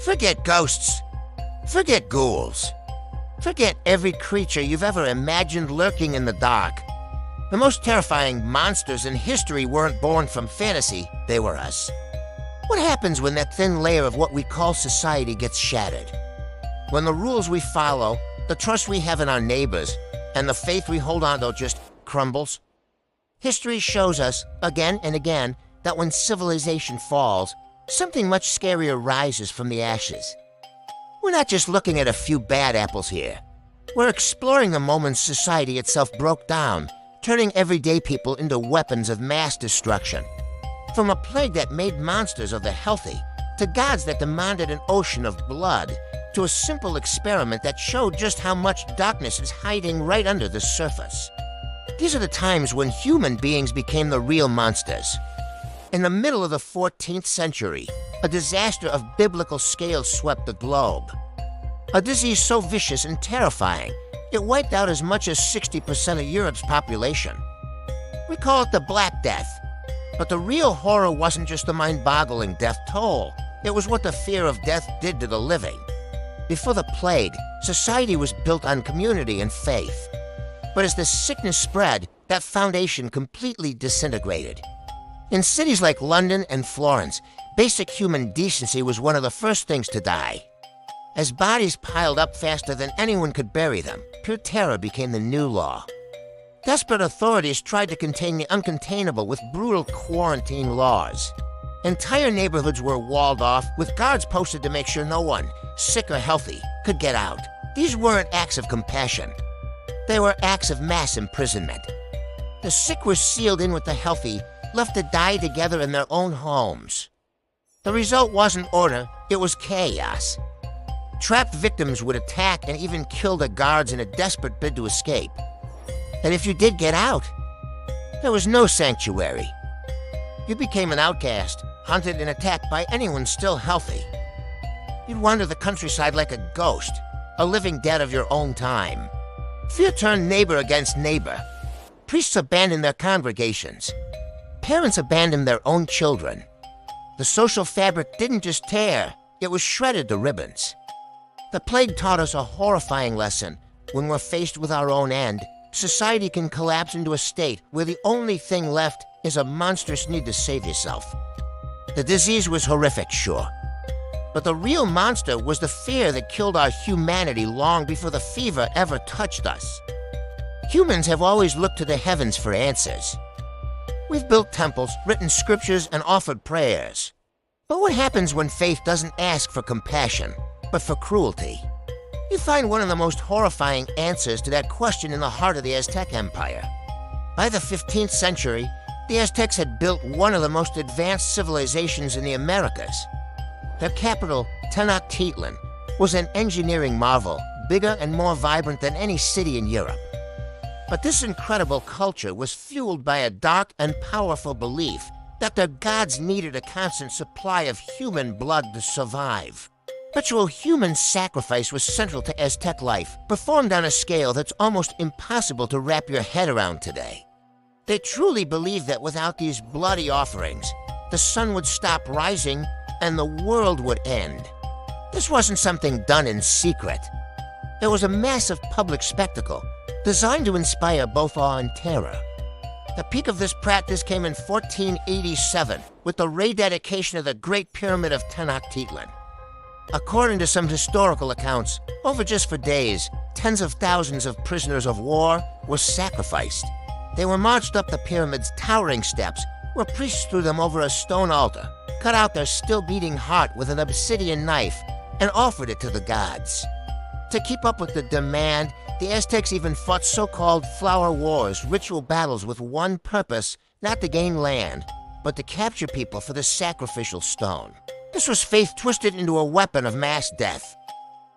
Forget ghosts. Forget ghouls. Forget every creature you've ever imagined lurking in the dark. The most terrifying monsters in history weren't born from fantasy, they were us. What happens when that thin layer of what we call society gets shattered? When the rules we follow, the trust we have in our neighbors, and the faith we hold on to just crumbles? History shows us, again and again, that when civilization falls, something much scarier rises from the ashes. We're not just looking at a few bad apples here. We're exploring the moments society itself broke down, turning everyday people into weapons of mass destruction. From a plague that made monsters of the healthy, to gods that demanded an ocean of blood, to a simple experiment that showed just how much darkness is hiding right under the surface. These are the times when human beings became the real monsters. In the middle of the 14th century, a disaster of biblical scale swept the globe. A disease so vicious and terrifying, it wiped out as much as 60% of Europe's population. We call it the Black Death. But the real horror wasn't just the mind-boggling death toll. It was what the fear of death did to the living. Before the plague, society was built on community and faith. But as the sickness spread, that foundation completely disintegrated. In cities like London and Florence, basic human decency was one of the first things to die. As bodies piled up faster than anyone could bury them, pure terror became the new law. Desperate authorities tried to contain the uncontainable with brutal quarantine laws. Entire neighborhoods were walled off, with guards posted to make sure no one, sick or healthy, could get out. These weren't acts of compassion. They were acts of mass imprisonment. The sick were sealed in with the healthy, left to die together in their own homes. The result wasn't order, it was chaos. Trapped victims would attack and even kill the guards in a desperate bid to escape. And if you did get out, there was no sanctuary. You became an outcast, hunted and attacked by anyone still healthy. You'd wander the countryside like a ghost, a living dead of your own time. Fear turned neighbor against neighbor. Priests abandoned their congregations. Parents abandoned their own children. The social fabric didn't just tear, it was shredded to ribbons. The plague taught us a horrifying lesson. When we're faced with our own end, society can collapse into a state where the only thing left is a monstrous need to save yourself. The disease was horrific, sure. But the real monster was the fear that killed our humanity long before the fever ever touched us. Humans have always looked to the heavens for answers. We've built temples, written scriptures, and offered prayers. But what happens when faith doesn't ask for compassion, but for cruelty? You find one of the most horrifying answers to that question in the heart of the Aztec Empire. By the 15th century, the Aztecs had built one of the most advanced civilizations in the Americas. Their capital, Tenochtitlan, was an engineering marvel, bigger and more vibrant than any city in Europe. But this incredible culture was fueled by a dark and powerful belief that their gods needed a constant supply of human blood to survive. Ritual human sacrifice was central to Aztec life, performed on a scale that's almost impossible to wrap your head around today. They truly believed that without these bloody offerings, the sun would stop rising and the world would end. This wasn't something done in secret. It was a massive public spectacle designed to inspire both awe and terror. The peak of this practice came in 1487 with the rededication of the Great Pyramid of Tenochtitlan. According to some historical accounts, over just 4 days, tens of thousands of prisoners of war were sacrificed. They were marched up the pyramid's towering steps, where priests threw them over a stone altar, cut out their still-beating heart with an obsidian knife, and offered it to the gods. To keep up with the demand, the Aztecs even fought so-called flower wars, ritual battles with one purpose, not to gain land, but to capture people for the sacrificial stone. This was faith twisted into a weapon of mass death.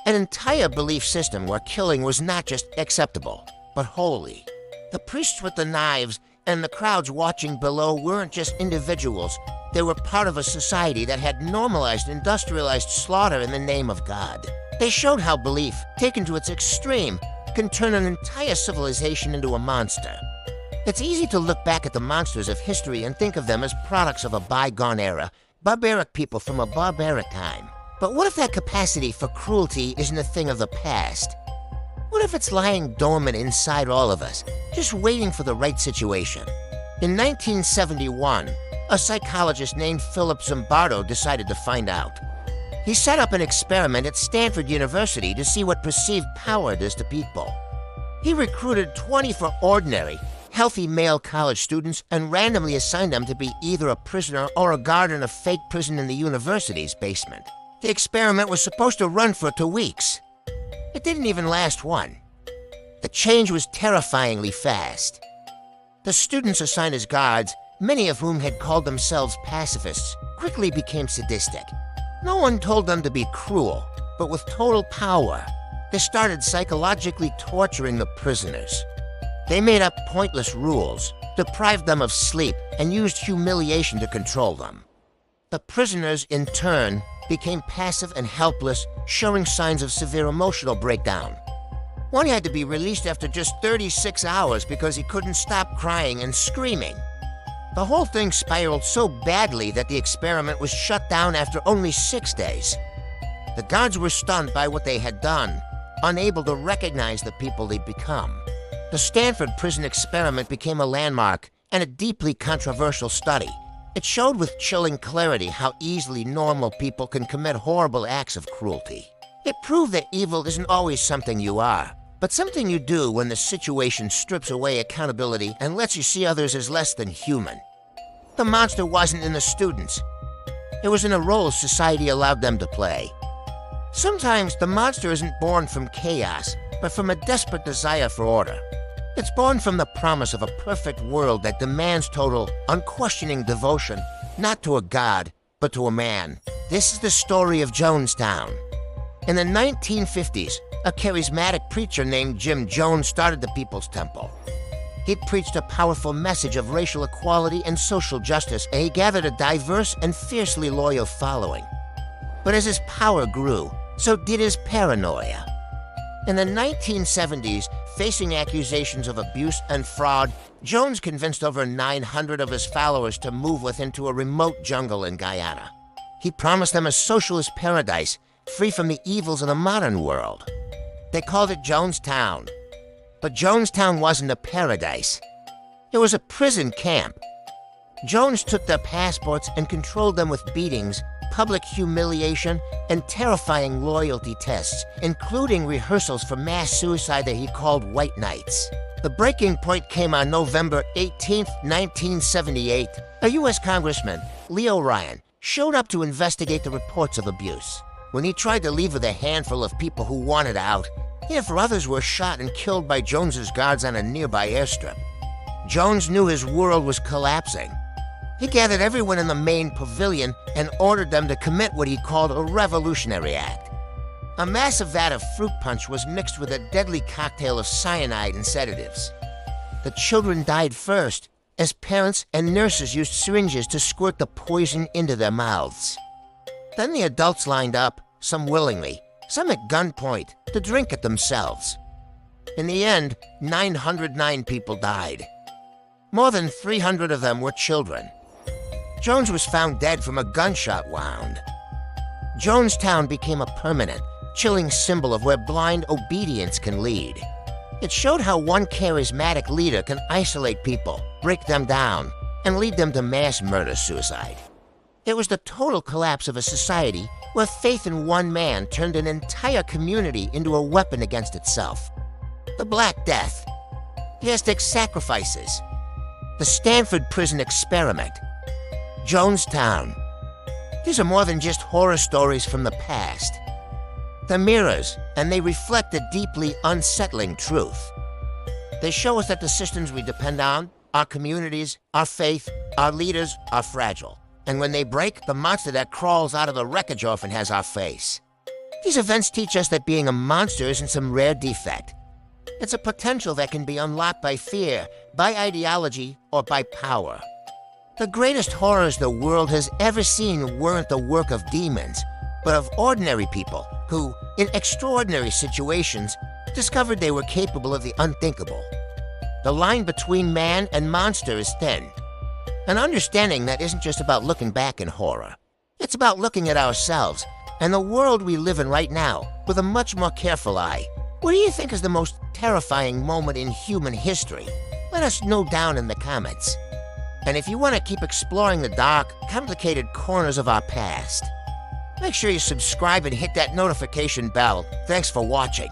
An entire belief system where killing was not just acceptable, but holy. The priests with the knives and the crowds watching below weren't just individuals. They were part of a society that had normalized industrialized slaughter in the name of God. They showed how belief, taken to its extreme, can turn an entire civilization into a monster. It's easy to look back at the monsters of history and think of them as products of a bygone era, barbaric people from a barbaric time. But what if that capacity for cruelty isn't a thing of the past? What if it's lying dormant inside all of us, just waiting for the right situation? In 1971, a psychologist named Philip Zimbardo decided to find out. He set up an experiment at Stanford University to see what perceived power does to people. He recruited 24 ordinary, healthy male college students and randomly assigned them to be either a prisoner or a guard in a fake prison in the university's basement. The experiment was supposed to run for 2 weeks. It didn't even last one. The change was terrifyingly fast. The students assigned as guards, many of whom had called themselves pacifists, quickly became sadistic. No one told them to be cruel, but with total power, they started psychologically torturing the prisoners. They made up pointless rules, deprived them of sleep, and used humiliation to control them. The prisoners, in turn, became passive and helpless, showing signs of severe emotional breakdown. One had to be released after just 36 hours because he couldn't stop crying and screaming. The whole thing spiraled so badly that the experiment was shut down after only 6 days. The guards were stunned by what they had done, unable to recognize the people they'd become. The Stanford prison experiment became a landmark and a deeply controversial study. It showed with chilling clarity how easily normal people can commit horrible acts of cruelty. It proved that evil isn't always something you are, but something you do when the situation strips away accountability and lets you see others as less than human. The monster wasn't in the students. It was in a role society allowed them to play. Sometimes the monster isn't born from chaos, but from a desperate desire for order. It's born from the promise of a perfect world that demands total, unquestioning devotion, not to a god, but to a man. This is the story of Jonestown. In the 1950s, a charismatic preacher named Jim Jones started the People's Temple. He preached a powerful message of racial equality and social justice, and he gathered a diverse and fiercely loyal following. But as his power grew, so did his paranoia. In the 1970s, facing accusations of abuse and fraud, Jones convinced over 900 of his followers to move with him to a remote jungle in Guyana. He promised them a socialist paradise, free from the evils of the modern world. They called it Jonestown. But Jonestown wasn't a paradise. It was a prison camp. Jones took their passports and controlled them with beatings, public humiliation, and terrifying loyalty tests, including rehearsals for mass suicide that he called White Nights. The breaking point came on November 18, 1978. A U.S. Congressman, Leo Ryan, showed up to investigate the reports of abuse. When he tried to leave with a handful of people who wanted out, he and 4 others were shot and killed by Jones's guards on a nearby airstrip. Jones knew his world was collapsing. He gathered everyone in the main pavilion and ordered them to commit what he called a revolutionary act. A massive vat of fruit punch was mixed with a deadly cocktail of cyanide and sedatives. The children died first, as parents and nurses used syringes to squirt the poison into their mouths. Then the adults lined up, some willingly, some at gunpoint, to drink it themselves. In the end, 909 people died. More than 300 of them were children. Jones was found dead from a gunshot wound. Jonestown became a permanent, chilling symbol of where blind obedience can lead. It showed how one charismatic leader can isolate people, break them down, and lead them to mass murder-suicide. It was the total collapse of a society where faith in one man turned an entire community into a weapon against itself. The Black Death, the Aztec sacrifices, the Stanford prison experiment, Jonestown. These are more than just horror stories from the past. They're mirrors, and they reflect a deeply unsettling truth. They show us that the systems we depend on, our communities, our faith, our leaders, are fragile. And when they break, the monster that crawls out of the wreckage often has our face. These events teach us that being a monster isn't some rare defect. It's a potential that can be unlocked by fear, by ideology, or by power. The greatest horrors the world has ever seen weren't the work of demons, but of ordinary people who, in extraordinary situations, discovered they were capable of the unthinkable. The line between man and monster is thin. An understanding that isn't just about looking back in horror. It's about looking at ourselves, and the world we live in right now with a much more careful eye. What do you think is the most terrifying moment in human history? Let us know down in the comments. And if you want to keep exploring the dark, complicated corners of our past, make sure you subscribe and hit that notification bell. Thanks for watching.